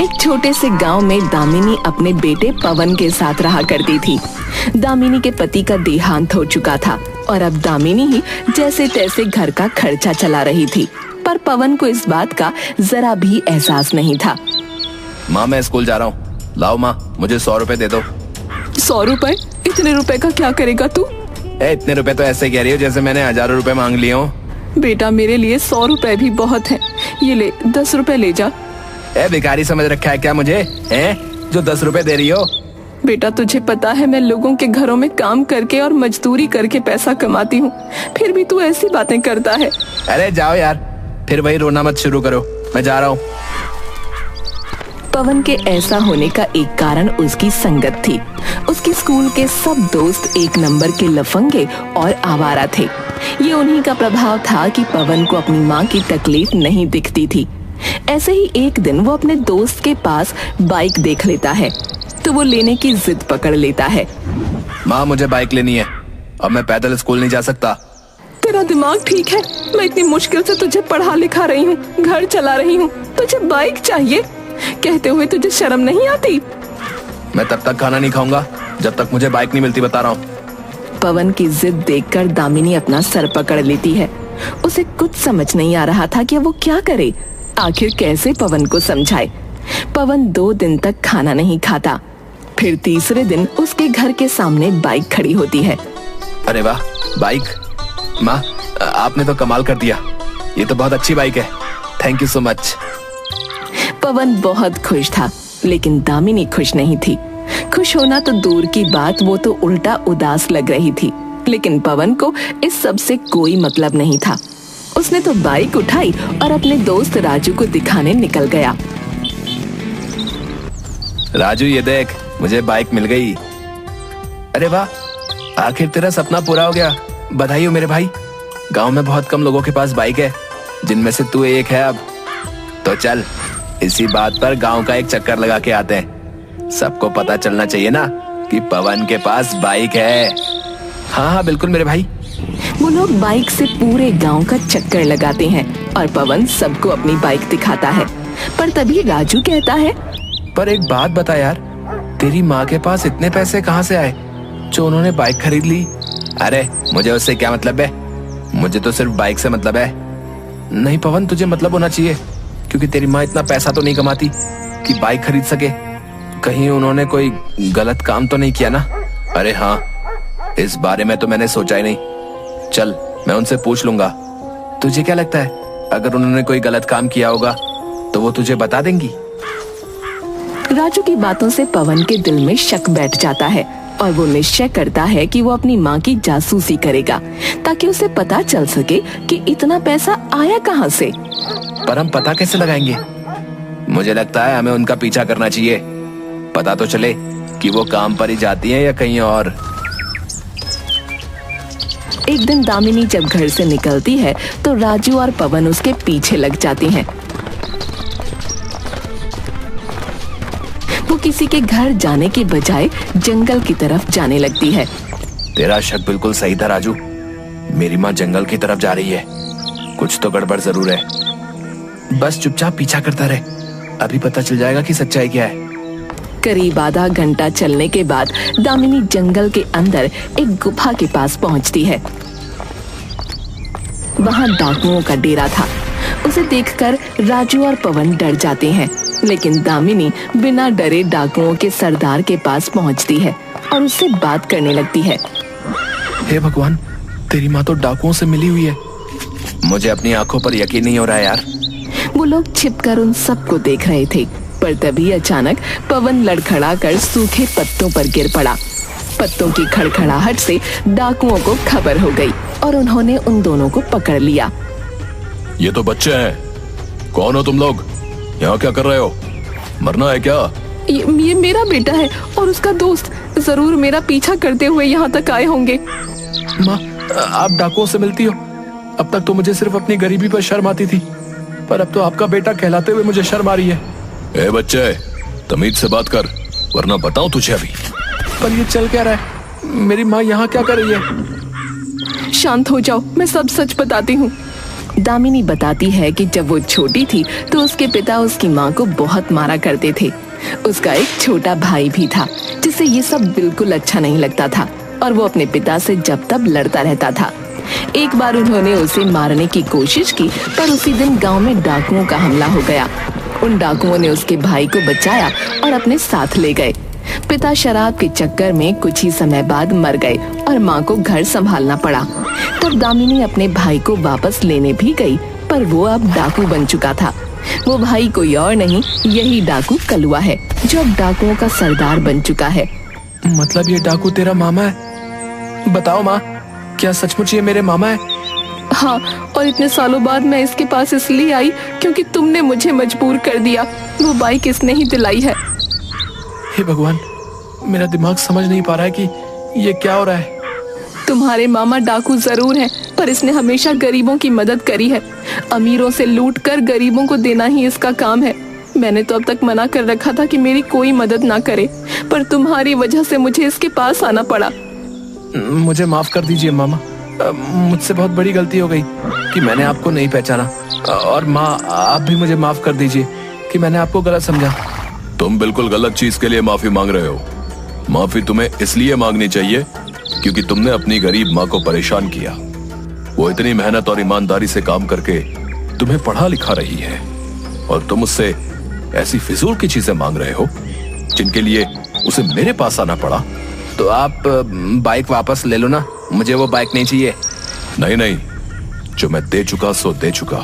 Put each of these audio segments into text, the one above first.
एक छोटे से गांव में दामिनी अपने बेटे पवन के साथ रहा करती थी। दामिनी के पति का देहांत हो चुका था और अब दामिनी ही जैसे तैसे घर का खर्चा चला रही थी, पर पवन को इस बात का जरा भी एहसास नहीं था। माँ मैं स्कूल जा रहा हूँ, लाओ माँ मुझे 100 रुपए दे दो। 100 रुपए? इतने रुपए का क्या करेगा तू? इतने रुपए तो ऐसे कह रही हो जैसे मैंने हजारों रुपए मांग लिए हो। बेटा मेरे लिए 100 रुपए भी बहुत है, ये ले 10 रुपए ले जा। भिखारी समझ रखा है क्या मुझे, जो 10 रुपए दे रही हो? बेटा तुझे पता है मैं लोगों के घरों में काम करके और मजदूरी करके पैसा कमाती हूँ, फिर भी तू ऐसी बातें करता है। अरे जाओ यार, फिर वही रोना मत शुरू करो, मैं जा रहा हूँ। पवन के ऐसा होने का एक कारण उसकी संगत थी। उसके स्कूल के सब दोस्त एक नंबर के लफंगे और आवारा थे। ये उन्हीं का प्रभाव था कि पवन को अपनी माँ की तकलीफ नहीं दिखती थी। ऐसे ही एक दिन वो अपने दोस्त के पास बाइक देख लेता है तो वो लेने की जिद पकड़ लेता है। माँ मुझे बाइक लेनी है, अब मैं पैदल स्कूल नहीं जा सकता। तेरा दिमाग ठीक है? मैं इतनी मुश्किल से तुझे पढ़ा लिखा रही हूँ, घर चला रही हूँ, तुझे बाइक चाहिए? कहते हुए तुझे शर्म नहीं आती? मैं तब तक खाना नहीं खाऊंगा जब तक मुझे बाइक नहीं मिलती, बता रहा हूँ। पवन की जिद देखकर दामिनी अपना सर पकड़ लेती है। उसे कुछ समझ नहीं आ रहा था कि वो क्या करे, आखिर कैसे पवन को समझाए। पवन 2 दिन तक खाना नहीं खाता। फिर तीसरे दिन उसके घर के सामने बाइक खड़ी होती है। अरे वाह बाइक, माँ आपने तो कमाल कर दिया, ये तो बहुत अच्छी बाइक है, थैंक यू सो मच। पवन बहुत खुश था, लेकिन दामिनी खुश नहीं थी। खुश होना तो दूर की बात, वो तो उल्टा उदास लग रही थी। लेकिन पवन को इस सब से कोई मतलब नहीं था। उसने तो बाइक उठाई और अपने दोस्त राजू को दिखाने निकल गया। राजू ये देख, मुझे बाइक मिल गई। अरे वाह, आखिर तेरा सपना पूरा हो गया, बधाई हो मेरे भाई। गांव में बहुत कम लोगों के पास बाइक है, जिनमें से तू एक है। अब तो चल इसी बात पर गांव का एक चक्कर लगा के आते हैं, सबको पता चलना चाहिए ना कि पवन के पास बाइक है। हाँ हाँ बिल्कुल मेरे भाई। वो लोग बाइक से पूरे गांव का चक्कर लगाते हैं और पवन सबको अपनी बाइक दिखाता है। पर तभी राजू कहता है, पर एक बात बता यार, तेरी माँ के पास इतने पैसे कहाँ से आए जो उन्होंने बाइक खरीद ली? अरे मुझे उससे क्या मतलब है, मुझे तो सिर्फ बाइक से मतलब है। नहीं पवन, तुझे मतलब होना चाहिए, क्योंकि तेरी माँ इतना पैसा तो नहीं कमाती कि बाइक खरीद सके। कहीं उन्होंने कोई गलत काम तो नहीं किया ना? अरे हाँ, इस बारे में तो मैंने सोचा ही नहीं। चल मैं उनसे पूछ लूंगा। तुझे क्या लगता है, अगर उन्होंने कोई गलत काम किया होगा तो वो तुझे बता देंगी? राजू की बातों से पवन के दिल में शक बैठ जाता है और वो निश्चय करता है कि वो अपनी माँ की जासूसी करेगा, ताकि उसे पता चल सके कि इतना पैसा आया कहाँ से। पर हम पता कैसे लगाएंगे? मुझे लगता है हमें उनका पीछा करना चाहिए, पता तो चले कि वो काम पर ही जाती हैं या कहीं और। एक दिन दामिनी जब घर से निकलती है तो राजू और पवन उसके पीछे लग जाते हैं। वो किसी के घर जाने के बजाय जंगल की तरफ जाने लगती है। तेरा शक बिल्कुल सही था राजू, मेरी माँ जंगल की तरफ जा रही है, कुछ तो गड़बड़ जरूर है। बस चुपचाप पीछा करता रहे, अभी पता चल जाएगा कि सच्चाई क्या है। करीब आधा घंटा चलने के बाद दामिनी जंगल के अंदर एक गुफा के पास पहुंचती है। वहां डाकुओं का डेरा था। उसे देखकर राजू और पवन डर जाते हैं, लेकिन दामिनी बिना डरे डाकुओं के सरदार के पास पहुंचती है और उससे बात करने लगती है। हे भगवान, तेरी माँ तो डाकुओं से मिली हुई है, मुझे अपनी आंखों पर यकीन नहीं हो रहा है यार। वो लोग छिपकर उन सबको देख रहे थे, पर तभी अचानक पवन लड़खड़ाकर सूखे पत्तों पर गिर पड़ा। पत्तों की खड़खड़ाहट से डाकुओं को खबर हो गई और उन्होंने उन दोनों को पकड़ लिया। ये तो बच्चे हैं, कौन हो तुम लोग? यहाँ क्या कर रहे हो? मरना है क्या? ये मेरा बेटा है और उसका दोस्त, जरूर मेरा पीछा करते हुए यहाँ तक आए होंगे। माँ, आप डाकुओं से मिलती हो? अब तक तो मुझे सिर्फ अपनी गरीबी पर शर्म आती थी, पर अब तो आपका बेटा कहलाते हुए मुझे शर्म आ रही है। ए बच्चे, तमीज से बात कर, वरना बताऊं तुझे अभी। पर ये चल क्या रहा है? मेरी माँ यहाँ क्या कर रही है? शांत हो जाओ, मैं सब सच बताती हूँ। दामिनी बताती है कि जब वो छोटी थी तो उसके पिता उसकी माँ को बहुत मारा करते थे। उसका एक छोटा भाई भी था जिसे ये सब बिल्कुल अच्छा नहीं लगता था और वो अपने पिता से जब तब लड़ता रहता था। एक बार उन्होंने उसे मारने की कोशिश की, पर उसी दिन गांव में डाकुओं का हमला हो गया। उन डाकुओं ने उसके भाई को बचाया और अपने साथ ले गए। पिता शराब के चक्कर में कुछ ही समय बाद मर गए और माँ को घर संभालना पड़ा। तब दामिनी अपने भाई को वापस लेने भी गई, पर वो अब डाकू बन चुका था। वो भाई कोई और नहीं, यही डाकू कलुआ है जो अब डाकुओं का सरदार बन चुका है। मतलब ये डाकू तेरा मामा है? बताओ माँ, क्या सचमुच ये मेरे मामा है? हाँ, और इतने सालों बाद मैं इसके पास इसलिए आई क्योंकि तुमने मुझे मजबूर कर दिया। वो बाइक इसने ही दिलाई है। हे भगवान, मेरा दिमाग समझ नहीं पा रहा है कि ये क्या हो रहा है। तुम्हारे मामा डाकू जरूर हैं, पर इसने हमेशा गरीबों की मदद करी है। अमीरों से लूट कर गरीबों को देना ही इसका काम है। मैंने तो अब तक मना कर रखा था कि मेरी कोई मदद ना करे, पर तुम्हारी वजह से मुझे इसके पास आना पड़ा। मुझे माफ कर दीजिए मामा, मुझसे बहुत बड़ी गलती हो गई कि मैंने आपको नहीं पहचाना। और माँ, आप भी मुझे माफ कर दीजिए कि मैंने आपको गलत समझा। तुम बिल्कुल गलत चीज के लिए माफी मांग रहे हो। माफी तुम्हें इसलिए मांगनी चाहिए क्योंकि तुमने अपनी गरीब माँ को परेशान किया। वो इतनी मेहनत और ईमानदारी से काम करके तुम्हें पढ़ा लिखा रही है और तुम उससे ऐसी फिजूल की चीजें मांग रहे हो जिनके लिए उसे मेरे पास आना पड़ा। तो आप बाइक वापस ले लो ना, मुझे वो बाइक नहीं चाहिए। नहीं नहीं, जो मैं दे चुका सो दे चुका,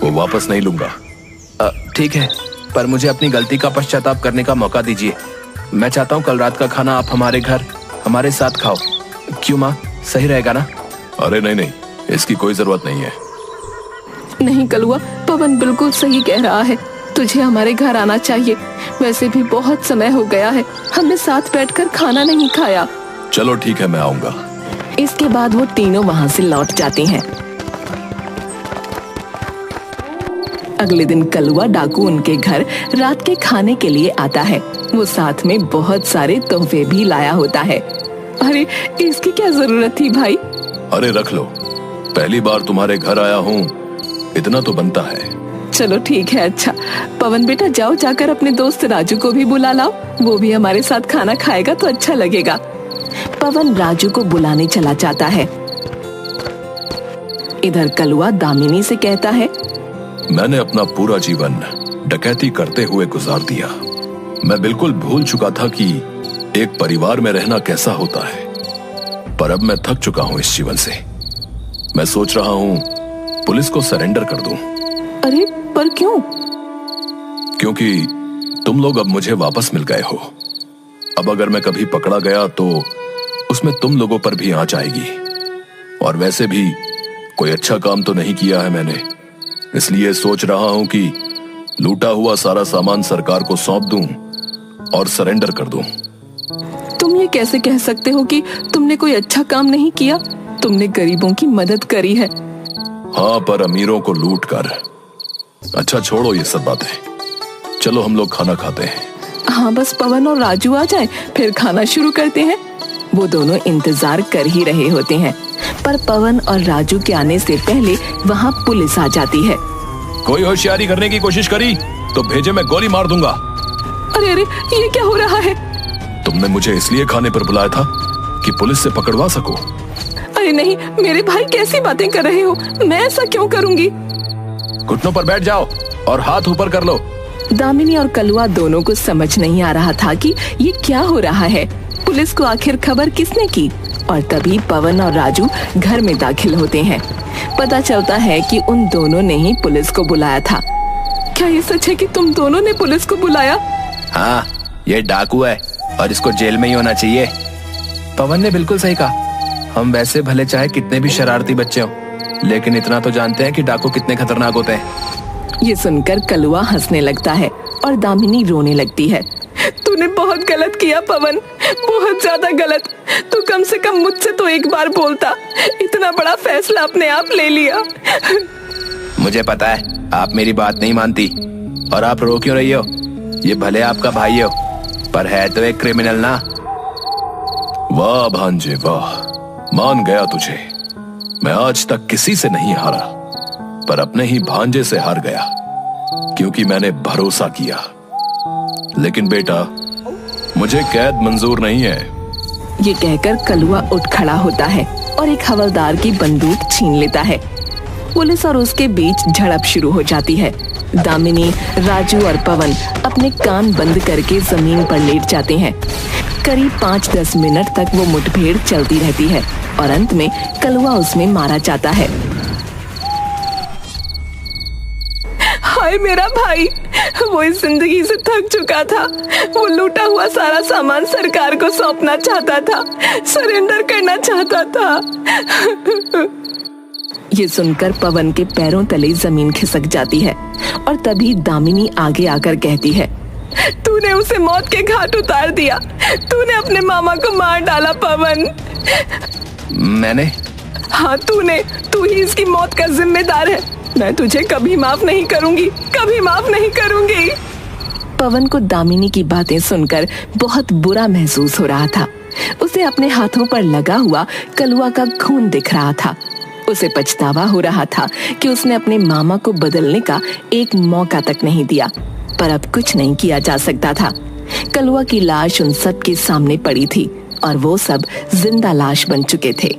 वो वापस नहीं लूंगा। ठीक है, पर मुझे अपनी गलती का पश्चाताप करने का मौका दीजिए। मैं चाहता हूँ कल रात का खाना आप हमारे घर हमारे साथ खाओ। क्यों माँ, सही रहेगा ना? अरे नहीं नहीं, इसकी कोई जरूरत नहीं है। नहीं कलुआ, पवन बिल्कुल सही कह रहा है। तुझे हमारे घर आना चाहिए। वैसे भी बहुत समय हो गया है, हमने साथ बैठकर खाना नहीं खाया। चलो ठीक है, मैं आऊंगा। इसके बाद वो तीनों वहाँ से लौट जाते हैं। अगले दिन कलुआ डाकू उनके घर रात के खाने के लिए आता है। वो साथ में बहुत सारे तोहफे भी लाया होता है। अरे इसकी क्या जरूरत थी भाई? अरे रख लो, पहली बार तुम्हारे घर आया हूँ, इतना तो बनता है। चलो ठीक है। अच्छा पवन बेटा, जाओ जाकर अपने दोस्त राजू को भी बुला लाओ, वो भी हमारे साथ खाना खाएगा तो अच्छा लगेगा। पवन राजू को बुलाने चला जाता है। इधर कलुआ दामिनी से कहता है, मैंने अपना पूरा जीवन डकैती करते हुए गुजार दिया। मैं बिल्कुल भूल चुका था कि एक परिवार में रहना कैसा होता है, पर अब मैं थक चुका हूँ इस जीवन से। मैं सोच रहा हूँ पुलिस को सरेंडर कर दूं। अरे पर क्यों? क्योंकि तुम लोग अब मुझे वापस मिल गए हो। अब अगर मैं कभी पकड़ा गया तो उसमें तुम लोगों पर भी आंच आएगी। और वैसे भी कोई अच्छा काम तो नहीं किया है मैंने, इसलिए सोच रहा हूं कि लूटा हुआ सारा सामान सरकार को सौंप दूं और सरेंडर कर दूं। तुम ये कैसे कह सकते हो कि तुमने कोई अच्छा काम नहीं किया? तुमने गरीबों की मदद करी है। हाँ, पर अमीरों को लूट कर। अच्छा छोड़ो ये सब बातें, चलो हम लोग खाना खाते हैं। हाँ बस पवन और राजू आ जाए, फिर खाना शुरू करते हैं। वो दोनों इंतजार कर ही रहे होते हैं, पर पवन और राजू के आने से पहले वहाँ पुलिस आ जाती है। कोई होशियारी करने की कोशिश करी तो भेजे मैं गोली मार दूंगा। अरे अरे, ये क्या हो रहा है? तुमने मुझे इसलिए खाने पर बुलाया था कि पुलिस से पकड़वा सको। अरे नहीं मेरे भाई, कैसी बातें कर रहे हो? मैं ऐसा क्यों करूंगी? घुटनों पर बैठ जाओ और हाथ ऊपर कर लो। दामिनी और कलुआ दोनों को समझ नहीं आ रहा था कि ये क्या हो रहा है। पुलिस को आखिर खबर किसने की? और तभी पवन और राजू घर में दाखिल होते हैं। पता चलता है कि उन दोनों ने ही पुलिस को बुलाया था। क्या ये सच है कि तुम दोनों ने पुलिस को बुलाया? हाँ, ये डाकू है और इसको जेल में ही होना चाहिए। पवन ने बिल्कुल सही कहा। हम वैसे भले चाहे कितने भी शरारती बच्चे हों, लेकिन इतना तो जानते हैं कि डाकू कितने खतरनाक होते हैं। ये सुनकर कलुआ हंसने लगता है और दामिनी रोने लगती है। तूने बहुत गलत किया पवन, बहुत ज्यादा गलत। तू कम से कम मुझसे तो एक बार बोलता। इतना बड़ा फैसला अपने आप ले लिया। मुझे पता है आप मेरी बात नहीं मानती, और आप रो क्यों रही हो? ये भले आपका भाई हो, पर है तो एक क्रिमिनल ना। वाह भांजे वाह, मान गया तुझे। मैं आज तक किसी से नहीं हारा, पर अपने ही भांजे से हार गया, क्योंकि मैंने भरोसा किया। लेकिन बेटा, मुझे कैद मंजूर नहीं है। ये कहकर कलुआ उठ खड़ा होता है और एक हवलदार की बंदूक छीन लेता है। पुलिस और उसके बीच झड़प शुरू हो जाती है। दामिनी, राजू और पवन अपने कान बंद करके जमीन पर लेट जाते हैं। करीब 5-10 मिनट तक वो मुठभेड़ चलती रहती है और अंत में कलुआ उसमें मारा जाता है। हाय मेरा भाई, वो इस जिंदगी से थक चुका था। वो लूटा हुआ सारा सामान सरकार को सौंपना चाहता था, सरेंडर करना चाहता था। ये सुनकर पवन के पैरों तले जमीन खिसक जाती है और तभी दामिनी आगे आकर कहती है, तूने उसे मौत के घाट उतार दिया। तूने अपने मामा को मार डाला पवन। मैंने? हाँ तूने, तू ही इसकी मौत का जिम्मेदार है। मैं तुझे कभी माफ नहीं करूंगी, कभी माफ नहीं करूंगी। पवन को दामिनी की बातें सुनकर बहुत बुरा महसूस हो रहा था। उसे अपने हाथों पर लगा हुआ कलुआ का खून दिख रहा था। उसे पछतावा हो रहा था कि उसने अपने मामा को बदलने का एक मौका तक नहीं दिया, पर अब कुछ नहीं किया जा सकता था। कलुआ की लाश उन सब के सामने पड़ी थी और वो सब जिंदा लाश बन चुके थे।